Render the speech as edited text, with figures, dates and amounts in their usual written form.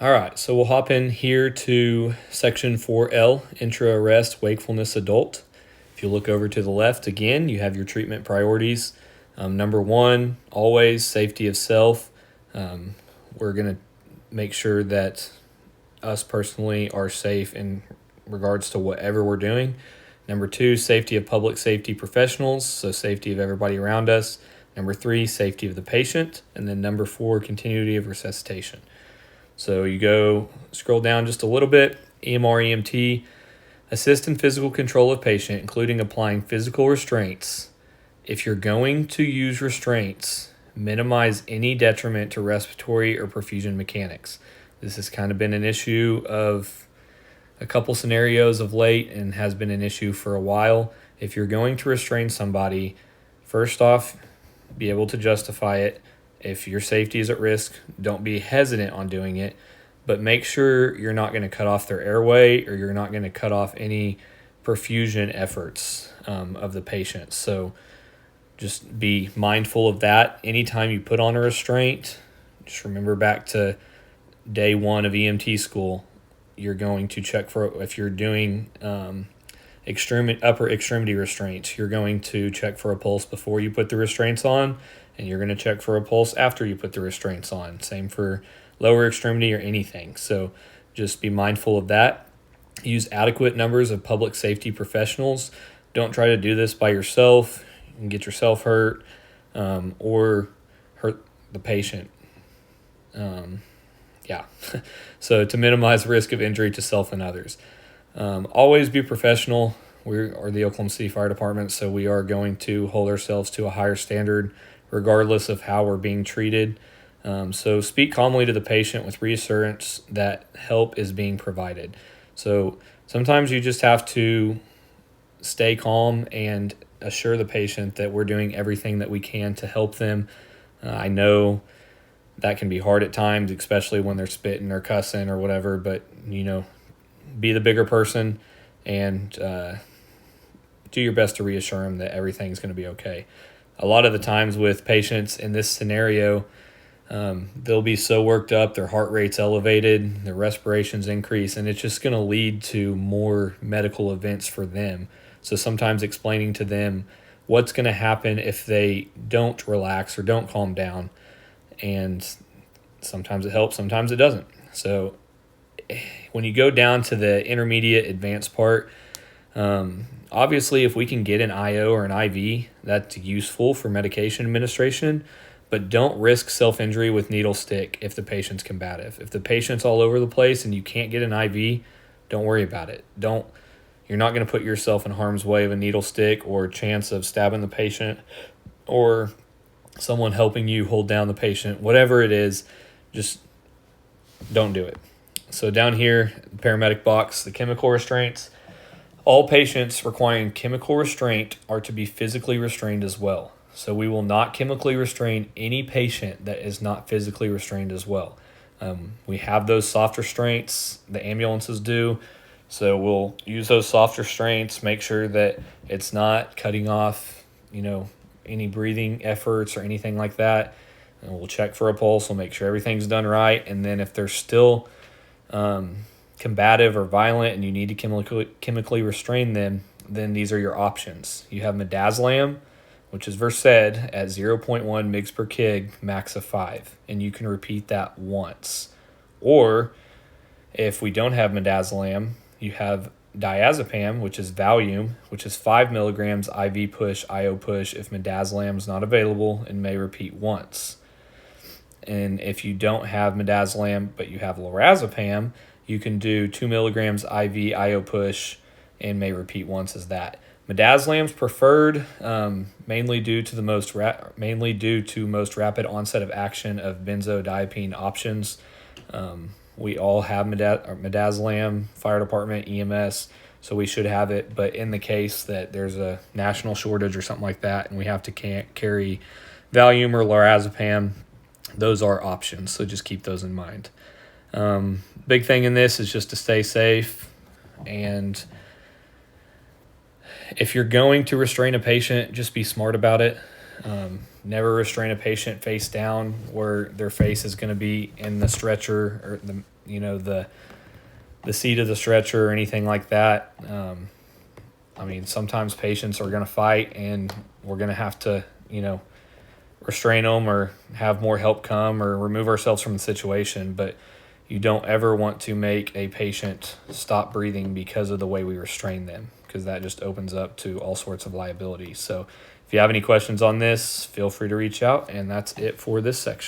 All right, so we'll hop in here to section 4L, intra-arrest wakefulness adult. If you look over to the left again, you have your treatment priorities. Number one, always safety of self. We're going to make sure that us personally are safe in regards to whatever we're doing. Number two, safety of public safety professionals, so safety of everybody around us. Number three, safety of the patient. And then number four, continuity of resuscitation. So you go scroll down just a little bit, EMR, EMT, assist in physical control of patient, including applying physical restraints. If you're going to use restraints, minimize any detriment to respiratory or perfusion mechanics. This has kind of been an issue of a couple scenarios of late and has been an issue for a while. If you're going to restrain somebody, first off, be able to justify it. If your safety is at risk, don't be hesitant on doing it, but make sure you're not going to cut off their airway or you're not going to cut off any perfusion efforts of the patient. So just be mindful of that. Anytime you put on a restraint, just remember back to day one of EMT school, you're going to check for, if you're doing upper extremity restraints, you're going to check for a pulse before you put the restraints on, and you're going to check for a pulse after you put the restraints on. Same for lower extremity or anything. So just be mindful of that. Use adequate numbers of public safety professionals. Don't try to do this by yourself and get yourself hurt or hurt the patient. So to minimize risk of injury to self and others. Always be professional. We are the Oklahoma City Fire Department, so we are going to hold ourselves to a higher standard regardless of how we're being treated. So speak calmly to the patient with reassurance that help is being provided. So sometimes you just have to stay calm and assure the patient that we're doing everything that we can to help them. I know that can be hard at times, especially when they're spitting or cussing or whatever, but, be the bigger person and do your best to reassure them that everything's going to be okay. A lot of the times with patients in this scenario, they'll be so worked up, their heart rate's elevated, their respirations increase, and it's just going to lead to more medical events for them. So sometimes explaining to them what's going to happen if they don't relax or don't calm down, and sometimes it helps, sometimes it doesn't. So when you go down to the intermediate advanced part, obviously if we can get an IO or an IV, that's useful for medication administration, but don't risk self-injury with needle stick if the patient's combative. If the patient's all over the place and you can't get an IV, don't worry about it. You're not going to put yourself in harm's way of a needle stick or chance of stabbing the patient or someone helping you hold down the patient. Whatever it is, just don't do it. So down here, the paramedic box, the chemical restraints. All patients requiring chemical restraint are to be physically restrained as well. So we will not chemically restrain any patient that is not physically restrained as well. We have those soft restraints, the ambulances do. So we'll use those soft restraints, make sure that it's not cutting off, any breathing efforts or anything like that. And we'll check for a pulse. We'll make sure everything's done right. And then if they're still combative or violent and you need to chemically restrain them, then these are your options. You have midazolam, which is Versed at 0.1 mg per kg, max of 5. And you can repeat that once. Or if we don't have midazolam, you have diazepam, which is Valium, which is 5 milligrams IV push, IO push if midazolam is not available, and may repeat once. And if you don't have midazolam but you have lorazepam, you can do 2 milligrams IV IO push and may repeat once as that. Midazolam's preferred, mainly due to most rapid onset of action of benzodiazepine options. We all have midazolam, fire department, EMS, so we should have it. But in the case that there's a national shortage or something like that and we have to carry Valium or lorazepam, those are options, so just keep those in mind. Big thing in this is just to stay safe, and if you're going to restrain a patient, just be smart about it. Never restrain a patient face down where their face is going to be in the stretcher or the seat of the stretcher or anything like that. I mean, sometimes patients are going to fight, and we're going to have to, restrain them or have more help come or remove ourselves from the situation. But you don't ever want to make a patient stop breathing because of the way we restrain them, because that just opens up to all sorts of liability. So if you have any questions on this, feel free to reach out, and that's it for this section.